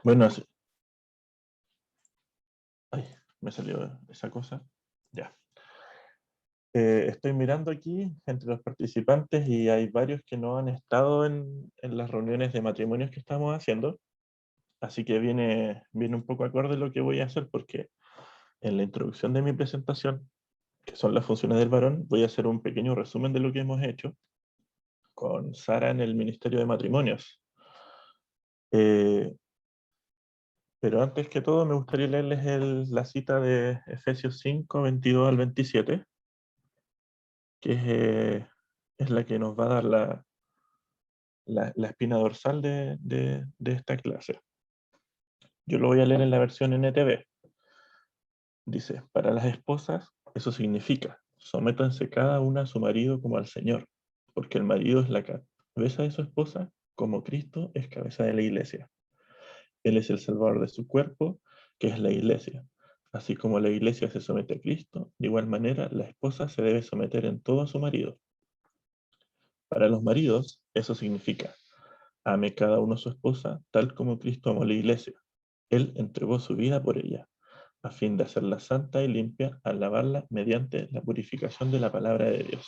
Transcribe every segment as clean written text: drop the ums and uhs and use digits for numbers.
Bueno, ay, me salió esa cosa. Ya. Estoy mirando aquí entre los participantes y hay varios que no han estado en las reuniones de matrimonios que estamos haciendo. Así que viene un poco acorde lo que voy a hacer porque en la introducción de mi presentación, que son las funciones del varón, voy a hacer un pequeño resumen de lo que hemos hecho con Sara en el Ministerio de Matrimonios. Eh, pero antes que todo me gustaría leerles la cita de Efesios 5, 22 al 27, que es la que nos va a dar la espina dorsal de esta clase. Yo lo voy a leer en la versión NTV. Dice, para las esposas, eso significa, sométanse cada una a su marido como al Señor, porque el marido es la cabeza de su esposa, como Cristo es cabeza de la iglesia. Él es el salvador de su cuerpo, que es la iglesia. Así como la iglesia se somete a Cristo, de igual manera la esposa se debe someter en todo a su marido. Para los maridos, eso significa, ame cada uno a su esposa, tal como Cristo amó la iglesia. Él entregó su vida por ella, a fin de hacerla santa y limpia al lavarla mediante la purificación de la palabra de Dios.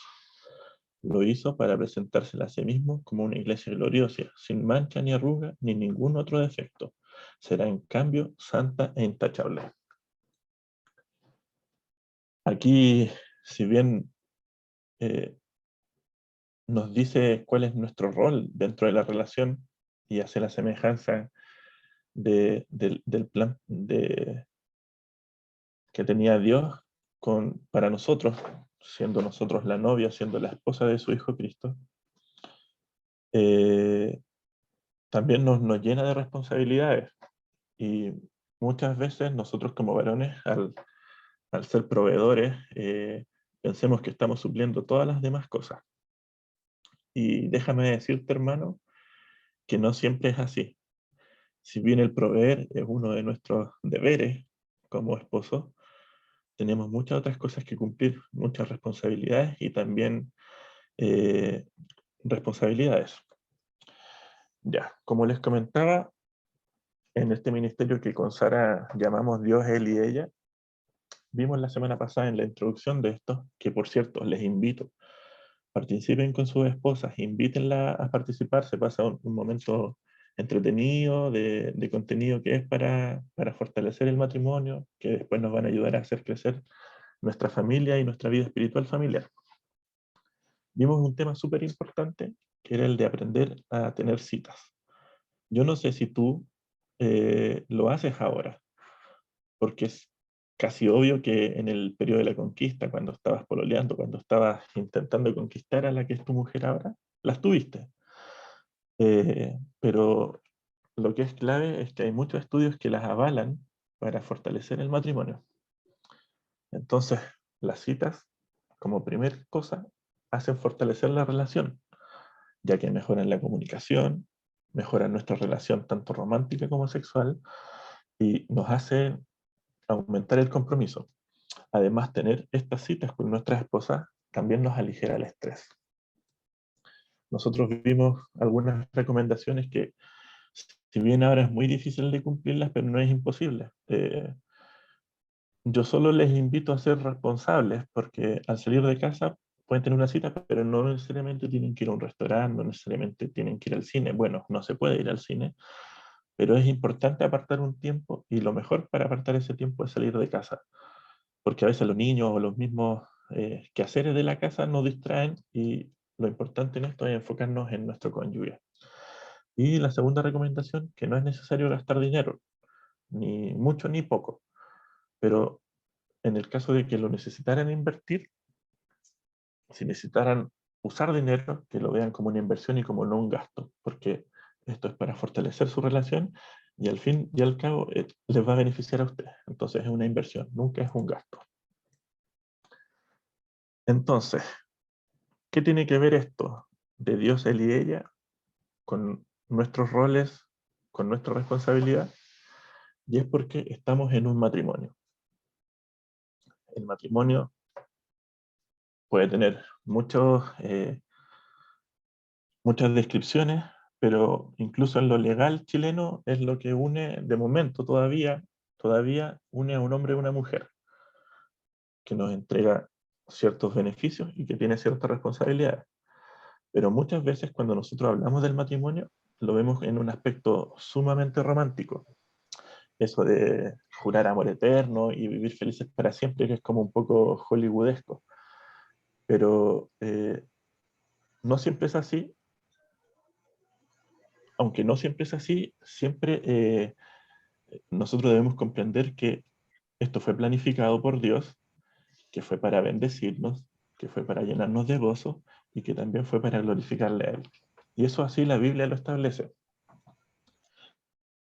Lo hizo para presentársela a sí mismo como una iglesia gloriosa, sin mancha ni arruga ni ningún otro defecto. Será en cambio santa e intachable. Aquí, si bien eh, nos dice cuál es nuestro rol dentro de la relación y hace la semejanza del plan que tenía Dios para nosotros, siendo nosotros la novia, siendo la esposa de su Hijo Cristo, eh, también nos llena de responsabilidades. Y muchas veces nosotros como varones, al ser proveedores, pensemos que estamos supliendo todas las demás cosas. Y déjame decirte, hermano, que no siempre es así. Si bien el proveer es uno de nuestros deberes como esposos, tenemos muchas otras cosas que cumplir, muchas responsabilidades y también eh, responsabilidades. Ya, como les comentaba, en este ministerio que con Sara llamamos Dios, Él y Ella, vimos la semana pasada en la introducción de esto, que por cierto les invito, participen con sus esposas, invítenla a participar, se pasa un momento entretenido, de contenido que es para fortalecer el matrimonio, que después nos van a ayudar a hacer crecer nuestra familia y nuestra vida espiritual familiar. Vimos un tema súper importante, que era el de aprender a tener citas. Yo no sé si tú lo haces ahora, porque es casi obvio que en el periodo de la conquista, cuando estabas pololeando, cuando estabas intentando conquistar a la que es tu mujer ahora, las tuviste. Pero lo que es clave es que hay muchos estudios que las avalan para fortalecer el matrimonio. Entonces, las citas, como primer cosa, hacen fortalecer la relación, ya que mejoran la comunicación, mejoran nuestra relación tanto romántica como sexual y nos hacen aumentar el compromiso. Además, tener estas citas con nuestras esposas también nos aligera el estrés. Nosotros vimos algunas recomendaciones que, si bien ahora es muy difícil de cumplirlas, pero no es imposible. Yo solo les invito a ser responsables, porque al salir de casa pueden tener una cita, pero no necesariamente tienen que ir a un restaurante, no necesariamente tienen que ir al cine. Bueno, no se puede ir al cine, pero es importante apartar un tiempo y lo mejor para apartar ese tiempo es salir de casa, porque a veces los niños o los mismos quehaceres de la casa nos distraen y lo importante en esto es enfocarnos en nuestro cónyuge. Y la segunda recomendación, que no es necesario gastar dinero, ni mucho ni poco, pero en el caso de que lo necesitaran invertir, si necesitaran usar dinero, que lo vean como una inversión y como no un gasto, porque esto es para fortalecer su relación y al fin y al cabo les va a beneficiar a ustedes. Entonces es una inversión, nunca es un gasto. Entonces, ¿qué tiene que ver esto de Dios, Él y ella con nuestros roles, con nuestra responsabilidad? Y es porque estamos en un matrimonio. El matrimonio puede tener muchas descripciones, pero incluso en lo legal chileno es lo que une, de momento todavía une a un hombre y una mujer, que nos entrega ciertos beneficios y que tiene ciertas responsabilidades. Pero muchas veces cuando nosotros hablamos del matrimonio, lo vemos en un aspecto sumamente romántico. Eso de jurar amor eterno y vivir felices para siempre, que es como un poco hollywoodesco. Pero no siempre es así. Aunque no siempre es así, siempre nosotros debemos comprender que esto fue planificado por Dios, que fue para bendecirnos, que fue para llenarnos de gozo y que también fue para glorificarle a Él. Y eso así la Biblia lo establece.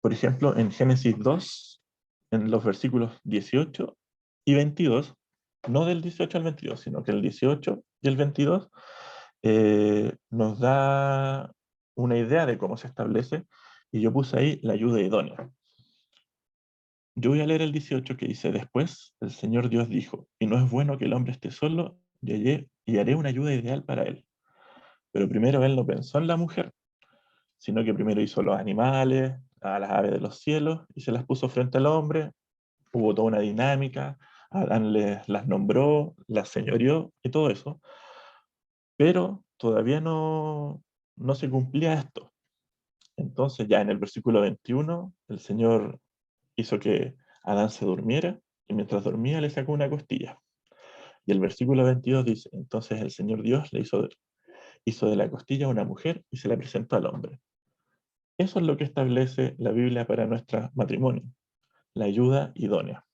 Por ejemplo, en Génesis 2, en los versículos 18 y 22, no del 18 al 22, sino que el 18 y el 22 nos da una idea de cómo se establece, y yo puse ahí la ayuda idónea. Yo voy a leer el 18 que dice: después el Señor Dios dijo, y no es bueno que el hombre esté solo, y haré una ayuda ideal para él. Pero primero él no pensó en la mujer, sino que primero hizo los animales, a las aves de los cielos, y se las puso frente al hombre. Hubo toda una dinámica, Adán las nombró, las señoreó y todo eso, pero todavía no se cumplía esto. Entonces ya en el versículo 21, el Señor hizo que Adán se durmiera, y mientras dormía le sacó una costilla. Y el versículo 22 dice: entonces el Señor Dios hizo de la costilla una mujer y se la presentó al hombre. Eso es lo que establece la Biblia para nuestro matrimonio, la ayuda idónea.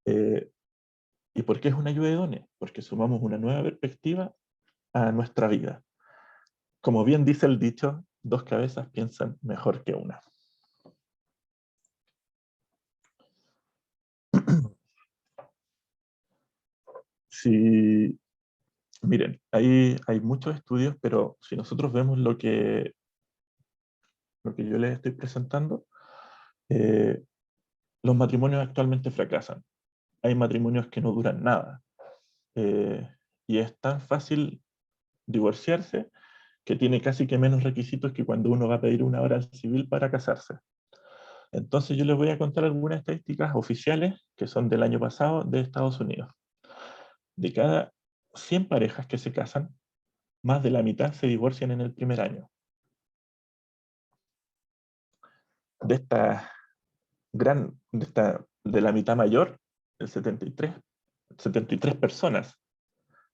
Eh, ¿Y por qué es una ayuda idónea? Porque sumamos una nueva perspectiva a nuestra vida. Como bien dice el dicho, dos cabezas piensan mejor que una. Si, miren, hay muchos estudios, pero si nosotros vemos lo que yo les estoy presentando, eh, los matrimonios actualmente fracasan. Hay matrimonios que no duran nada. Y es tan fácil divorciarse que tiene casi que menos requisitos que cuando uno va a pedir una hora al civil para casarse. Entonces yo les voy a contar algunas estadísticas oficiales que son del año pasado de Estados Unidos. De cada 100 parejas que se casan, más de la mitad se divorcian en el primer año. De la mitad mayor, el 73 personas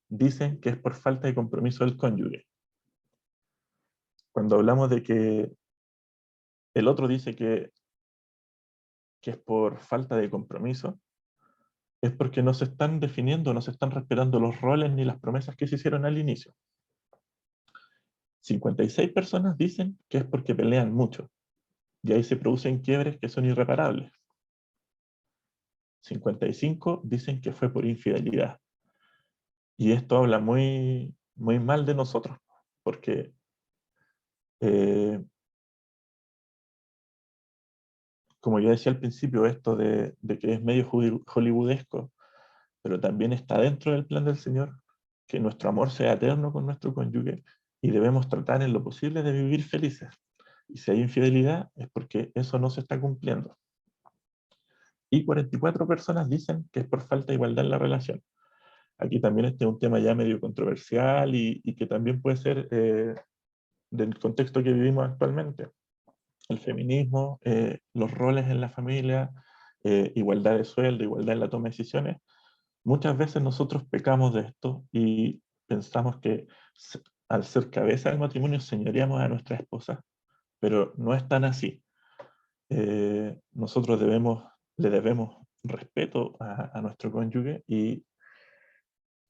dicen que es por falta de compromiso del cónyuge. Cuando hablamos de que el otro dice que es por falta de compromiso, es porque no se están definiendo, no se están respetando los roles ni las promesas que se hicieron al inicio. 56 personas dicen que es porque pelean mucho, y ahí se producen quiebres que son irreparables. 55 dicen que fue por infidelidad. Y esto habla muy, muy mal de nosotros, porque eh, como yo decía al principio, esto de que es medio hollywoodesco, pero también está dentro del plan del Señor, que nuestro amor sea eterno con nuestro cónyuge y debemos tratar en lo posible de vivir felices. Y si hay infidelidad es porque eso no se está cumpliendo. Y 44 personas dicen que es por falta de igualdad en la relación. Aquí también este es un tema ya medio controversial y que también puede ser del contexto que vivimos actualmente. El feminismo, los roles en la familia, igualdad de sueldo, igualdad en la toma de decisiones. Muchas veces nosotros pecamos de esto y pensamos que al ser cabeza del matrimonio señoreamos a nuestra esposa, pero no es tan así. Nosotros le debemos respeto a nuestro cónyuge, y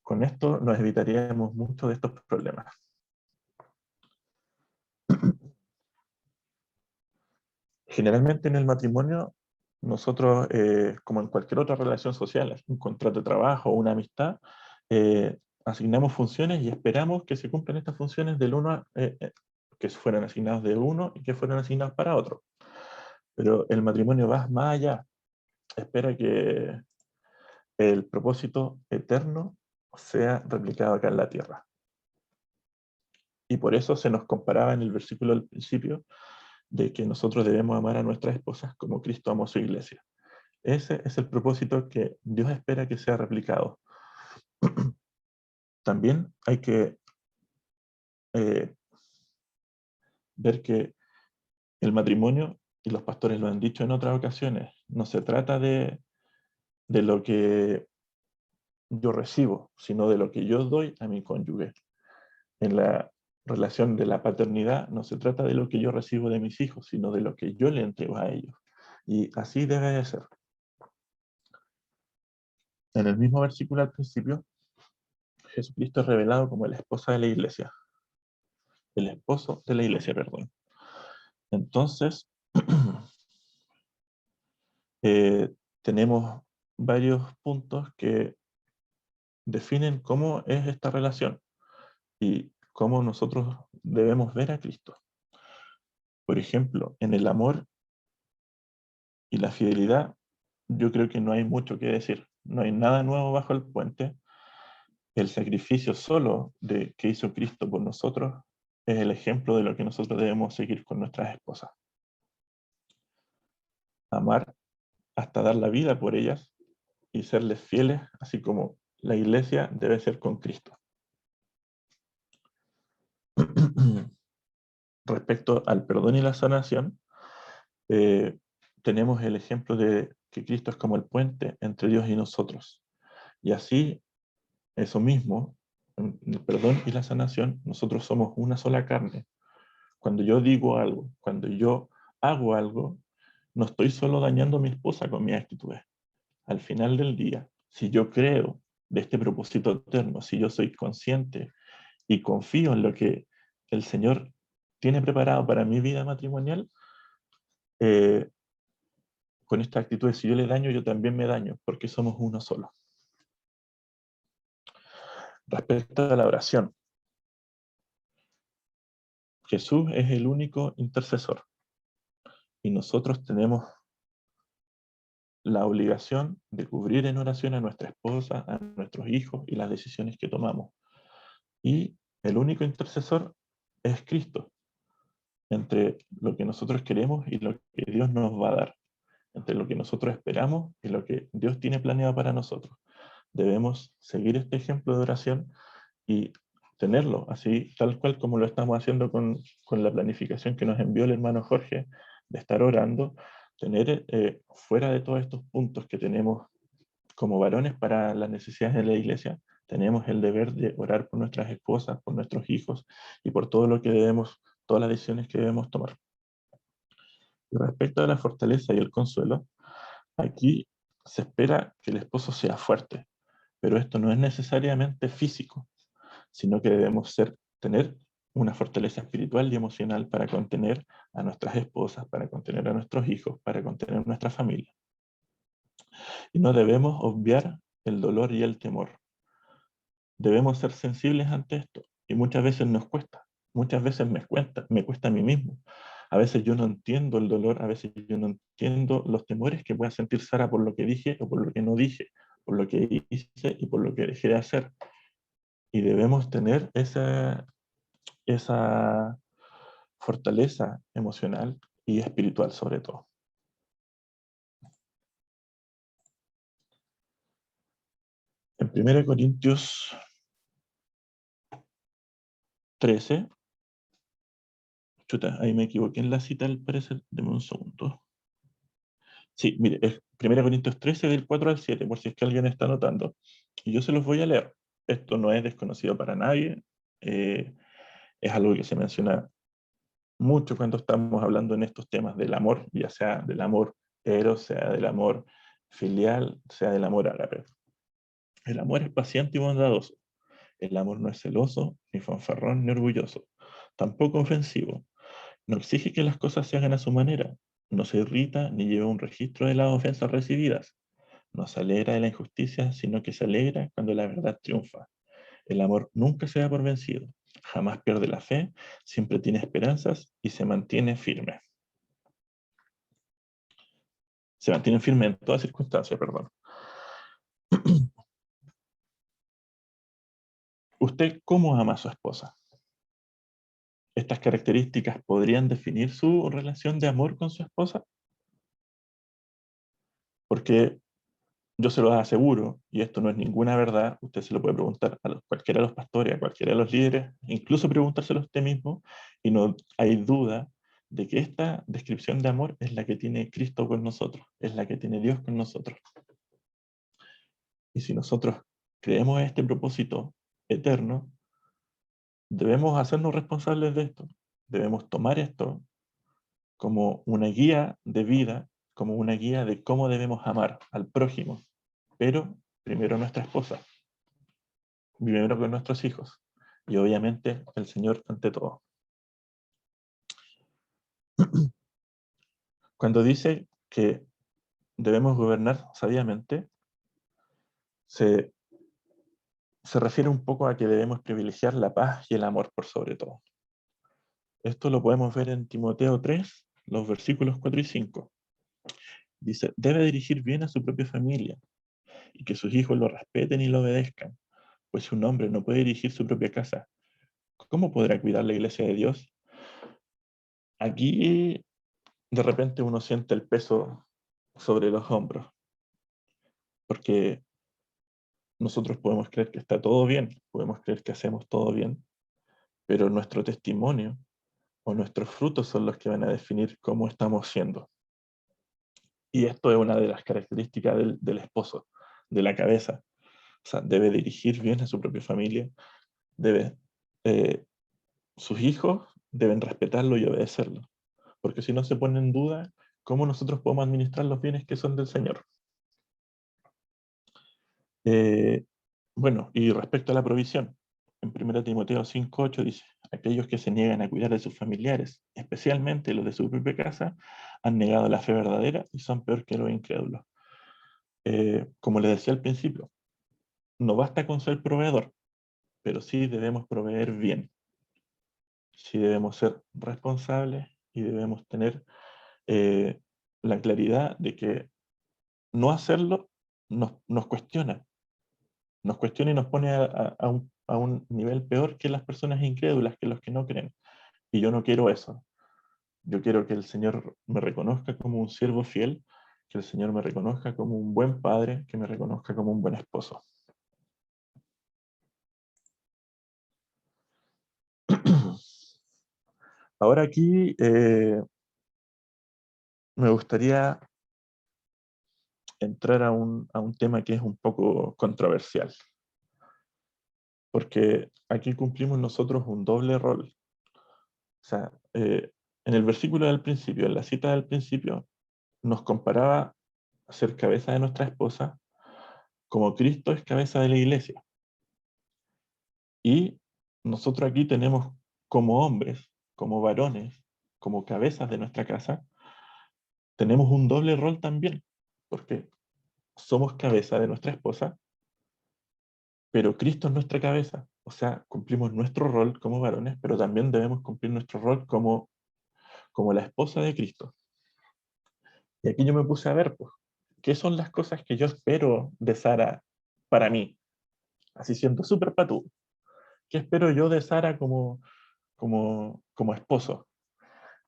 con esto nos evitaríamos muchos de estos problemas. Generalmente en el matrimonio, nosotros, como en cualquier otra relación social, un contrato de trabajo o una amistad, asignamos funciones y esperamos que se cumplan estas funciones que fueran asignados de uno y que fueran asignados para otro. Pero el matrimonio va más allá. Espera que el propósito eterno sea replicado acá en la tierra. Y por eso se nos comparaba en el versículo del principio de que nosotros debemos amar a nuestras esposas como Cristo amó a su iglesia. Ese es el propósito que Dios espera que sea replicado. También hay que eh, ver que el matrimonio, y los pastores lo han dicho en otras ocasiones, no se trata de lo que yo recibo, sino de lo que yo doy a mi cónyuge. En la relación de la paternidad no se trata de lo que yo recibo de mis hijos, sino de lo que yo le entrego a ellos. Y así debe de ser. En el mismo versículo al principio, Jesucristo es revelado como la esposa de la iglesia, el esposo de la iglesia, perdón. Entonces, eh, tenemos varios puntos que definen cómo es esta relación y cómo nosotros debemos ver a Cristo. Por ejemplo, en el amor y la fidelidad, yo creo que no hay mucho que decir. No hay nada nuevo bajo el puente. El sacrificio solo que hizo Cristo por nosotros es el ejemplo de lo que nosotros debemos seguir con nuestras esposas. Amar hasta dar la vida por ellas y serles fieles, así como la iglesia debe ser con Cristo. Respecto al perdón y la sanación, eh, tenemos el ejemplo de que Cristo es como el puente entre Dios y nosotros. Y así, eso mismo, en el perdón y la sanación, nosotros somos una sola carne. Cuando yo digo algo, cuando yo hago algo, no estoy solo dañando a mi esposa con mis actitudes. Al final del día, si yo creo de este propósito eterno, si yo soy consciente y confío en lo que el Señor tiene preparado para mi vida matrimonial, eh, con esta actitud, si yo le daño, yo también me daño, porque somos uno solo. Respecto a la oración, Jesús es el único intercesor y nosotros tenemos la obligación de cubrir en oración a nuestra esposa, a nuestros hijos y las decisiones que tomamos. Y el único intercesor es Cristo, entre lo que nosotros queremos y lo que Dios nos va a dar, entre lo que nosotros esperamos y lo que Dios tiene planeado para nosotros. Debemos seguir este ejemplo de oración y tenerlo así, tal cual como lo estamos haciendo con la planificación que nos envió el hermano Jorge, de estar orando, tener fuera de todos estos puntos que tenemos como varones para las necesidades de la iglesia, tenemos el deber de orar por nuestras esposas, por nuestros hijos y por todo lo que debemos, todas las decisiones que debemos tomar. Y respecto a la fortaleza y el consuelo, aquí se espera que el esposo sea fuerte, pero esto no es necesariamente físico, sino que debemos tener una fortaleza espiritual y emocional para contener a nuestras esposas, para contener a nuestros hijos, para contener nuestra familia. Y no debemos obviar el dolor y el temor. Debemos ser sensibles ante esto. Y muchas veces nos cuesta. Muchas veces me cuesta a mí mismo. A veces yo no entiendo el dolor, a veces yo no entiendo los temores que pueda sentir Sara por lo que dije o por lo que no dije, por lo que hice y por lo que dejé de hacer. Y debemos tener esa fortaleza emocional y espiritual sobre todo. En 1 Corintios 13, chuta, ahí me equivoqué en la cita al parecer, deme un segundo. Sí, mire, es 1 Corintios 13 del 4 al 7, por si es que alguien está anotando. Y yo se los voy a leer. Esto no es desconocido para nadie, eh, es algo que se menciona mucho cuando estamos hablando en estos temas del amor, ya sea del amor eros, sea del amor filial, sea del amor ágape. El amor es paciente y bondadoso. El amor no es celoso, ni fanfarrón, ni orgulloso. Tampoco ofensivo. No exige que las cosas se hagan a su manera. No se irrita ni lleva un registro de las ofensas recibidas. No se alegra de la injusticia, sino que se alegra cuando la verdad triunfa. El amor nunca se da por vencido. Jamás pierde la fe, siempre tiene esperanzas y se mantiene firme. Se mantiene firme en todas circunstancias, perdón. ¿Usted cómo ama a su esposa? estas características podrían definir su relación de amor con su esposa? Porque yo se lo aseguro, y esto no es ninguna verdad, usted se lo puede preguntar a cualquiera de los pastores, a cualquiera de los líderes, incluso preguntárselo a usted mismo, y no hay duda de que esta descripción de amor es la que tiene Cristo con nosotros, es la que tiene Dios con nosotros. Y si nosotros creemos este propósito eterno, debemos hacernos responsables de esto. Debemos tomar esto como una guía de vida, como una guía de cómo debemos amar al prójimo, pero primero a nuestra esposa, primero con nuestros hijos y obviamente el Señor ante todo. Cuando dice que debemos gobernar sabiamente, se, se refiere un poco a que debemos privilegiar la paz y el amor por sobre todo. Esto lo podemos ver en Timoteo 3, los versículos 4 y 5. Dice, debe dirigir bien a su propia familia y que sus hijos lo respeten y lo obedezcan, pues si un hombre no puede dirigir su propia casa, ¿cómo podrá cuidar la iglesia de Dios? Aquí de repente uno siente el peso sobre los hombros, porque nosotros podemos creer que está todo bien, podemos creer que hacemos todo bien, pero nuestro testimonio o nuestros frutos son los que van a definir cómo estamos siendo. Y esto es una de las características del esposo, de la cabeza. O sea, debe dirigir bien a su propia familia, debe, eh, sus hijos deben respetarlo y obedecerlo, porque si no se pone en duda cómo nosotros podemos administrar los bienes que son del Señor. Eh, bueno, y respecto a la provisión, en 1 Timoteo 5:8 dice, aquellos que se niegan a cuidar de sus familiares, especialmente los de su propia casa, han negado la fe verdadera y son peor que los incrédulos. Como les decía al principio, no basta con ser proveedor, pero sí debemos proveer bien. Sí debemos ser responsables y debemos tener eh, la claridad de que no hacerlo nos cuestiona. Nos cuestiona y nos pone a un nivel peor que las personas incrédulas, que los que no creen. Y yo no quiero eso. Yo quiero que el Señor me reconozca como un siervo fiel, que el Señor me reconozca como un buen padre, que me reconozca como un buen esposo. Ahora aquí me gustaría entrar a un tema que es un poco controversial, porque aquí cumplimos nosotros un doble rol. O sea, en el versículo del principio, en la cita del principio, nos comparaba a ser cabeza de nuestra esposa como Cristo es cabeza de la iglesia. Y nosotros aquí tenemos como hombres, como varones, como cabezas de nuestra casa, tenemos un doble rol también, porque somos cabeza de nuestra esposa, pero Cristo es nuestra cabeza. O sea, cumplimos nuestro rol como varones, pero también debemos cumplir nuestro rol como la esposa de Cristo. Y aquí yo me puse a ver, pues, ¿qué son las cosas que yo espero de Sara para mí? Así siendo súper patú. ¿Qué espero yo de Sara como esposo?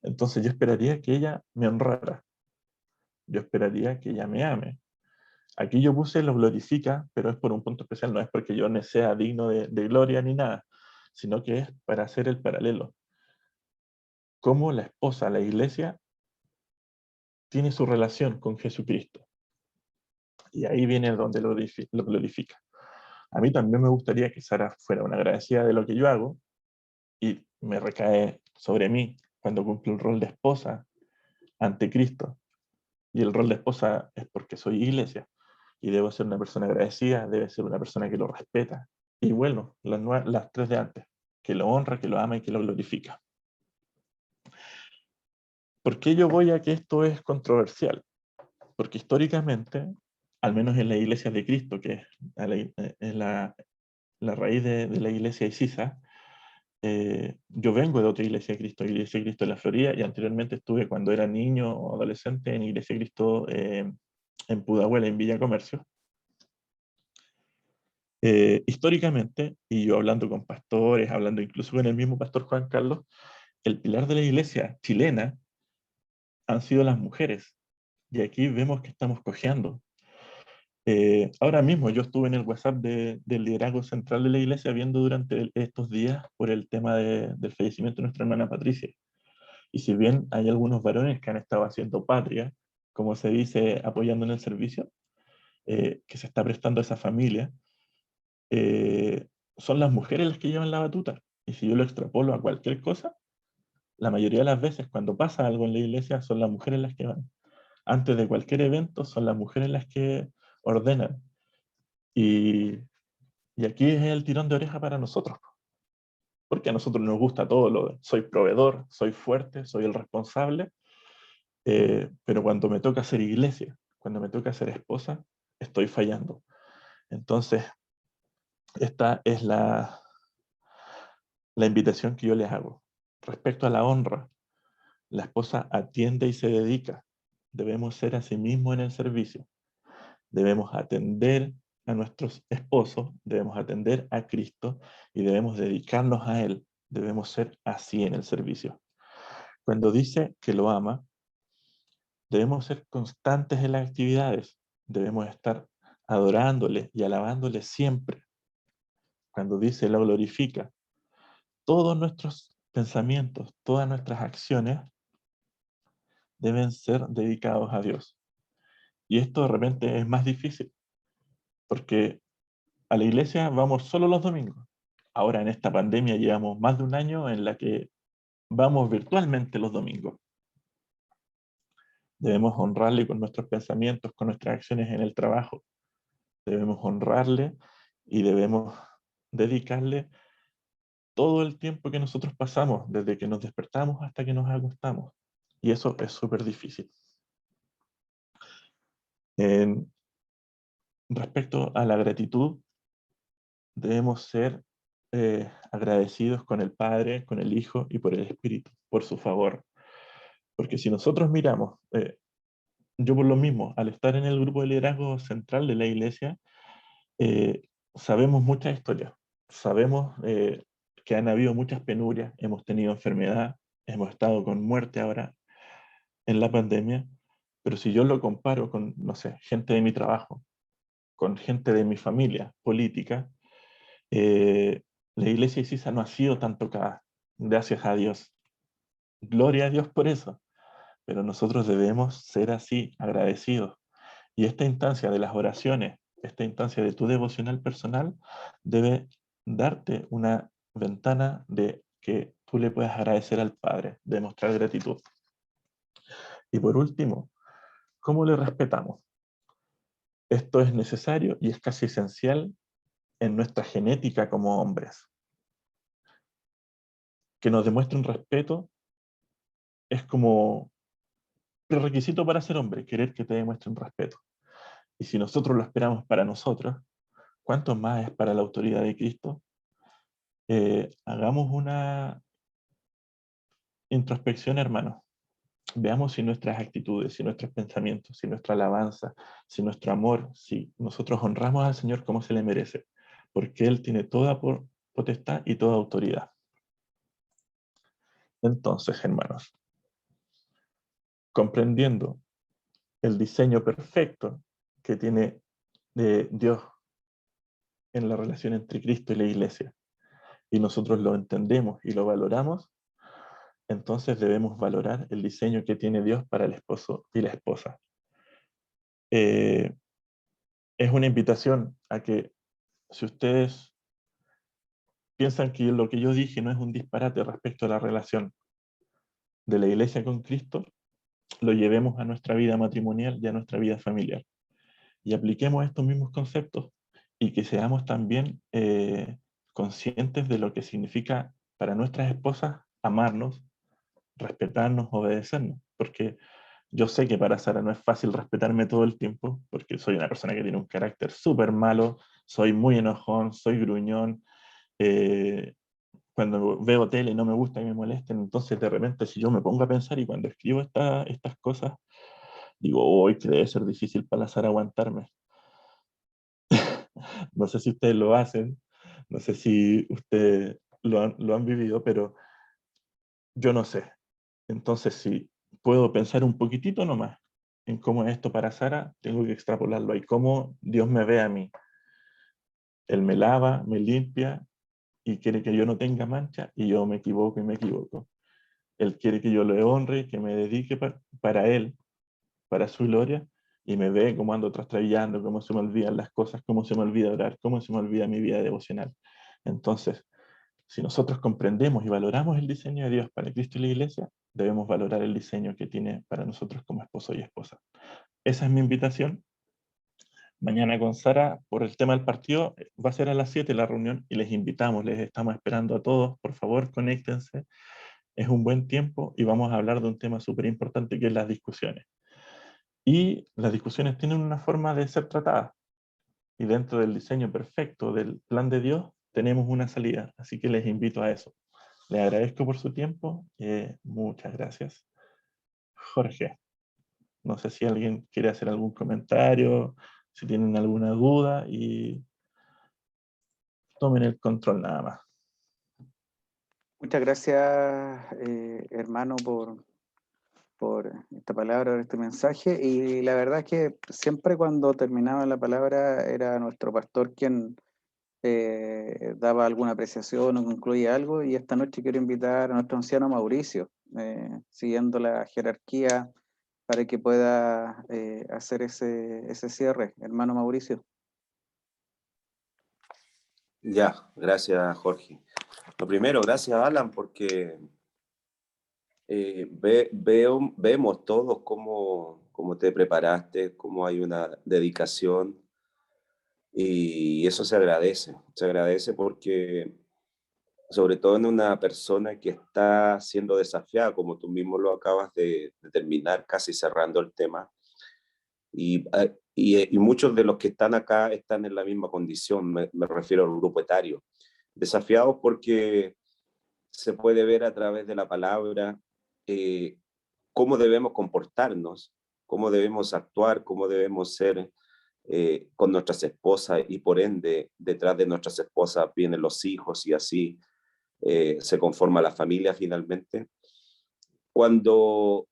Entonces yo esperaría que ella me honrara. Yo esperaría que ella me ame. Aquí yo puse lo glorifica, pero es por un punto especial, no es porque yo no sea digno de gloria ni nada, sino que es para hacer el paralelo. Cómo la esposa, la iglesia, tiene su relación con Jesucristo. Y ahí viene donde lo glorifica. A mí también me gustaría que Sara fuera una agradecida de lo que yo hago y me recae sobre mí cuando cumplo el rol de esposa ante Cristo. Y el rol de esposa es porque soy iglesia y debo ser una persona agradecida, debe ser una persona que lo respeta. Y bueno, las tres de antes, que lo honra, que lo ama y que lo glorifica. ¿Por qué yo voy a que esto es controversial? Porque históricamente, al menos en la iglesia de Cristo, que es la raíz de la iglesia Isisa, yo vengo de otra Iglesia de Cristo en la Florida, y anteriormente estuve cuando era niño o adolescente en Iglesia de Cristo en Pudahuel, en Villa Comercio. Históricamente, y yo hablando con pastores, hablando incluso con el mismo pastor Juan Carlos, el pilar de la iglesia chilena han sido las mujeres. Y aquí vemos que estamos cojeando. Ahora mismo yo estuve en el WhatsApp del liderazgo central de la iglesia viendo durante estos días por el tema del fallecimiento de nuestra hermana Patricia. Y si bien hay algunos varones que han estado haciendo patria, como se dice, apoyando en el servicio, que se está prestando a esa familia, eh, son las mujeres las que llevan la batuta. Y si yo lo extrapolo a cualquier cosa, la mayoría de las veces cuando pasa algo en la iglesia son las mujeres las que van. Antes de cualquier evento son las mujeres las que ordenan. Y, y aquí es el tirón de oreja para nosotros, porque a nosotros nos gusta todo lo de soy proveedor, soy fuerte, soy el responsable, pero cuando me toca ser iglesia, cuando me toca ser esposa, estoy fallando. Entonces, esta es la invitación que yo les hago. Respecto a la honra, la esposa atiende y se dedica. Debemos ser a sí mismos en el servicio. Debemos atender a nuestros esposos, debemos atender a Cristo y debemos dedicarnos a Él. Debemos ser así en el servicio. Cuando dice que lo ama, debemos ser constantes en las actividades. Debemos estar adorándole y alabándole siempre. Cuando dice lo glorifica, todos nuestros pensamientos, todas nuestras acciones deben ser dedicados a Dios. Y esto de repente es más difícil, porque a la iglesia vamos solo los domingos. Ahora en esta pandemia llevamos más de un año en la que vamos virtualmente los domingos. Debemos honrarle con nuestros pensamientos, con nuestras acciones en el trabajo. Debemos honrarle y debemos dedicarle todo el tiempo que nosotros pasamos, desde que nos despertamos hasta que nos acostamos. Y eso es súper difícil. En, respecto a la gratitud, debemos ser agradecidos con el Padre, con el Hijo y por el Espíritu, por su favor. Porque si nosotros miramos, yo por lo mismo, al estar en el grupo de liderazgo central de la iglesia, eh, sabemos muchas historias. Sabemos que han habido muchas penurias, hemos tenido enfermedad, hemos estado con muerte ahora en la pandemia, pero si yo lo comparo con, no sé, gente de mi trabajo, con gente de mi familia política, eh, la iglesia Isisa no ha sido tan tocada, gracias a Dios. Gloria a Dios por eso, pero nosotros debemos ser así, agradecidos. Y esta instancia de las oraciones, esta instancia de tu devocional personal, debe darte una ventana de que tú le puedas agradecer al Padre, demostrar gratitud. Y por último, ¿cómo le respetamos? Esto es necesario y es casi esencial en nuestra genética como hombres. Que nos demuestren respeto es como prerequisito para ser hombre, querer que te demuestren respeto. Y si nosotros lo esperamos para nosotros, ¿cuánto más es para la autoridad de Cristo? Hagamos una introspección, hermano. Veamos si nuestras actitudes, si nuestros pensamientos, si nuestra alabanza, si nuestro amor, si nosotros honramos al Señor como se le merece, porque Él tiene toda potestad y toda autoridad. Entonces, hermanos, comprendiendo el diseño perfecto que tiene Dios en la relación entre Cristo y la iglesia, y nosotros lo entendemos y lo valoramos, entonces debemos valorar el diseño que tiene Dios para el esposo y la esposa. Eh, es una invitación a que si ustedes piensan que lo que yo dije no es un disparate respecto a la relación de la iglesia con Cristo, lo llevemos a nuestra vida matrimonial y a nuestra vida familiar. Y apliquemos estos mismos conceptos y que seamos también conscientes de lo que significa para nuestras esposas amarnos, respetarnos, obedecernos. Porque yo sé que para Sara no es fácil respetarme todo el tiempo, porque soy una persona que tiene un carácter súper malo, soy muy enojón, soy gruñón. eh, Cuando veo tele no me gusta y me molesten, entonces de repente si yo me pongo a pensar y cuando escribo estas cosas, digo, hoy que debe ser difícil para la Sara aguantarme. No sé si ustedes lo hacen, no sé si ustedes lo han vivido, pero yo no sé. Entonces, si puedo pensar un poquitito nomás en cómo es esto para Sara, tengo que extrapolarlo ahí, cómo Dios me ve a mí. Él me lava, me limpia y quiere que yo no tenga mancha y yo me equivoco y me equivoco. Él quiere que yo le honre, que me dedique para Él, para su gloria, y me ve cómo ando trastabillando, cómo se me olvidan las cosas, cómo se me olvida orar, cómo se me olvida mi vida devocional. Entonces, si nosotros comprendemos y valoramos el diseño de Dios para Cristo y la Iglesia, debemos valorar el diseño que tiene para nosotros como esposo y esposa. Esa es mi invitación. Mañana con Sara, por el tema del partido, va a ser a las 7 la reunión y les invitamos, les estamos esperando a todos. Por favor, conéctense. Es un buen tiempo y vamos a hablar de un tema súper importante que es las discusiones. Y las discusiones tienen una forma de ser tratadas. Y dentro del diseño perfecto del plan de Dios, tenemos una salida. Así que les invito a eso. Les agradezco por su tiempo. Muchas gracias. Jorge, no sé si alguien quiere hacer algún comentario, si tienen alguna duda y tomen el control nada más. Muchas gracias, hermano, por esta palabra, por este mensaje. Y la verdad es que siempre cuando terminaba la palabra era nuestro pastor quien daba alguna apreciación o concluía algo. Y esta noche quiero invitar a nuestro anciano Mauricio, siguiendo la jerarquía, para que pueda hacer ese cierre. Hermano Mauricio. Ya, gracias, Jorge. Lo primero, gracias, Alan, porque vemos todos cómo te preparaste, cómo hay una dedicación y eso se agradece porque sobre todo en una persona que está siendo desafiada, como tú mismo lo acabas de terminar, casi cerrando el tema, y muchos de los que están acá están en la misma condición, me refiero al grupo etario, desafiados porque se puede ver a través de la palabra eh, cómo debemos comportarnos, cómo debemos actuar, cómo debemos ser con nuestras esposas y por ende detrás de nuestras esposas vienen los hijos y así se conforma la familia finalmente. Cuando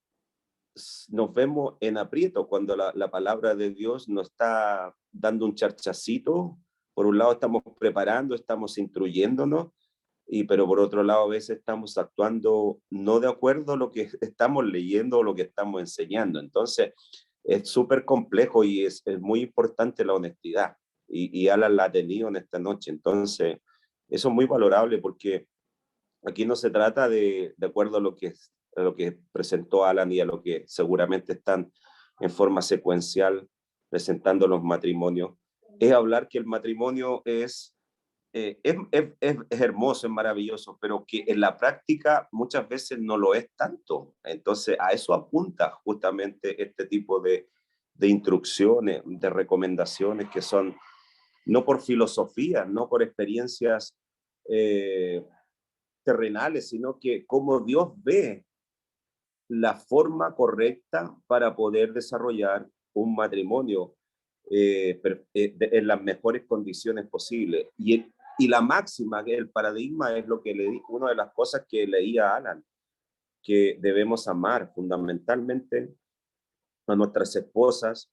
nos vemos en aprieto, cuando la palabra de Dios nos está dando un charchacito, por un lado estamos preparando, estamos instruyéndonos, pero por otro lado a veces estamos actuando no de acuerdo a lo que estamos leyendo o lo que estamos enseñando. Entonces es súper complejo y es muy importante la honestidad y Alan la ha tenido en esta noche. Entonces eso es muy valorable porque aquí no se trata de acuerdo a lo que presentó Alan y a lo que seguramente están en forma secuencial presentando los matrimonios, es hablar que el matrimonio es hermoso, es maravilloso, pero que en la práctica muchas veces no lo es tanto. Entonces, a eso apunta justamente este tipo de instrucciones, de recomendaciones que son no por filosofía, no por experiencias terrenales, sino que cómo Dios ve la forma correcta para poder desarrollar un matrimonio en las mejores condiciones posibles. Y la máxima, el paradigma es lo que le di, una de las cosas que leía Alan, que debemos amar fundamentalmente a nuestras esposas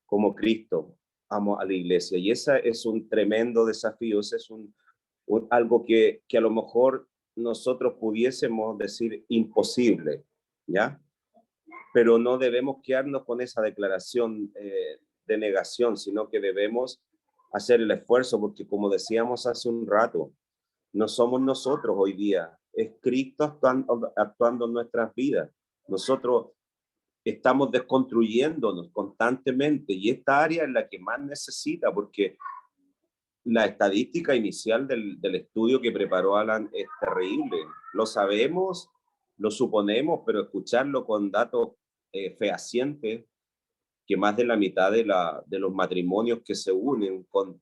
como Cristo amó a la iglesia. Y ese es un tremendo desafío, ese es algo que a lo mejor nosotros pudiésemos decir imposible, ¿ya? Pero no debemos quedarnos con esa declaración de negación, sino que debemos hacer el esfuerzo, porque como decíamos hace un rato, no somos nosotros hoy día, es Cristo actuando en nuestras vidas. Nosotros estamos desconstruyéndonos constantemente y esta área es la que más necesita, porque la estadística inicial del estudio que preparó Alan es terrible. Lo sabemos, lo suponemos, pero escucharlo con datos fehacientes, que más de la mitad de los matrimonios que se unen con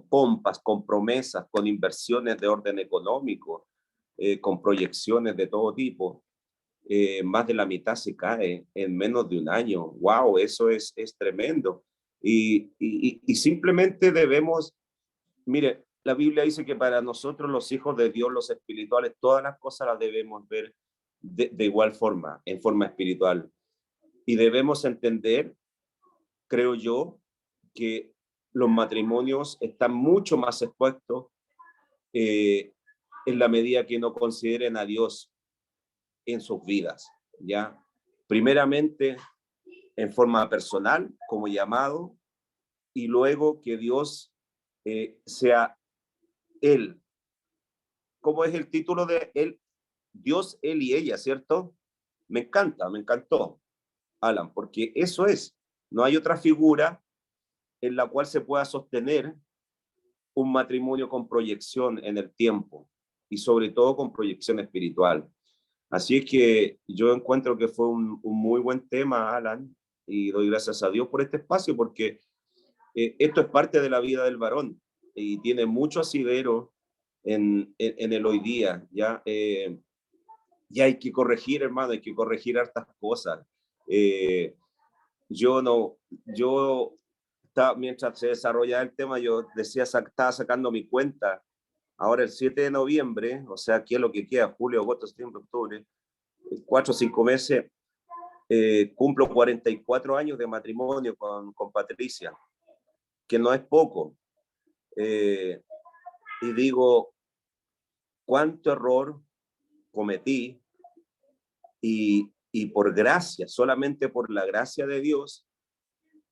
pompas, con promesas, con inversiones de orden económico, con proyecciones de todo tipo, más de la mitad se cae en menos de un año. ¡Wow! Eso es tremendo. Y simplemente debemos, mire, la Biblia dice que para nosotros los hijos de Dios, los espirituales, todas las cosas las debemos ver de igual forma, en forma espiritual. Y debemos entender, creo yo, que los matrimonios están mucho más expuestos en la medida que no consideren a Dios en sus vidas, ¿ya? Primeramente, en forma personal, como llamado, y luego que Dios sea Él. ¿Cómo es el título de Él? Dios, Él y ella, ¿cierto? Me encanta, me encantó, Alan, porque eso es. No hay otra figura en la cual se pueda sostener un matrimonio con proyección en el tiempo y sobre todo con proyección espiritual. Así es que yo encuentro que fue un muy buen tema, Alan, y doy gracias a Dios por este espacio porque esto es parte de la vida del varón y tiene mucho asidero en el hoy día. Ya hay que corregir, hermano, hay que corregir hartas cosas. Mientras se desarrollaba el tema, yo decía, estaba sacando mi cuenta. Ahora el 7 de noviembre, o sea, aquí es lo que queda, julio, agosto, septiembre, octubre, 4 o 5 meses, cumplo 44 años de matrimonio con Patricia, que no es poco. Y digo, cuánto error cometí y por gracia, solamente por la gracia de Dios,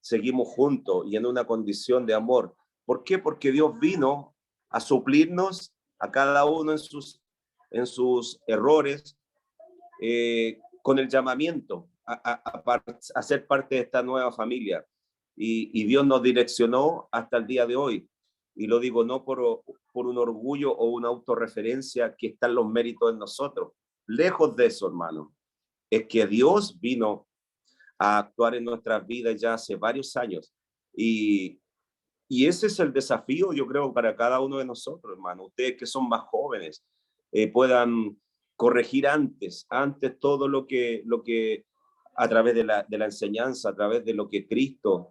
seguimos juntos y en una condición de amor. ¿Por qué? Porque Dios vino a suplirnos a cada uno en sus errores, con el llamamiento a ser parte de esta nueva familia. Y Dios nos direccionó hasta el día de hoy. Y lo digo no por un orgullo o una autorreferencia que están los méritos en nosotros. Lejos de eso, hermano. Es que Dios vino a actuar en nuestras vidas ya hace varios años. Y ese es el desafío, yo creo, para cada uno de nosotros, hermano. Ustedes que son más jóvenes, puedan corregir antes todo lo que a través de la enseñanza, a través de lo que Cristo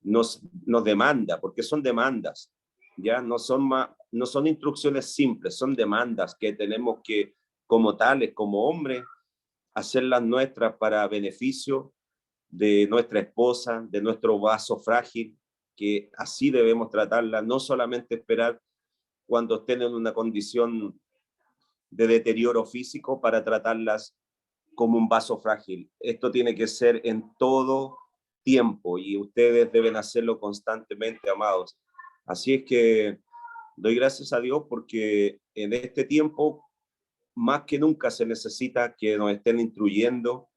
nos demanda, porque son demandas, ya no son instrucciones simples, son demandas que tenemos que, como tales, como hombres, hacerlas nuestras para beneficio de nuestra esposa, de nuestro vaso frágil, que así debemos tratarla, no solamente esperar cuando estén en una condición de deterioro físico para tratarlas como un vaso frágil. Esto tiene que ser en todo tiempo y ustedes deben hacerlo constantemente, amados. Así es que doy gracias a Dios porque en este tiempo más que nunca se necesita que nos estén instruyendo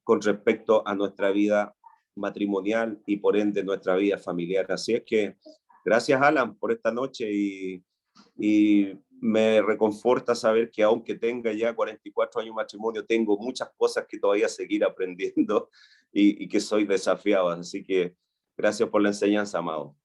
con respecto a nuestra vida matrimonial y por ende nuestra vida familiar. Así es que gracias, Alan, por esta noche y me reconforta saber que aunque tenga ya 44 años de matrimonio, tengo muchas cosas que todavía seguir aprendiendo y que soy desafiado. Así que gracias por la enseñanza, amado.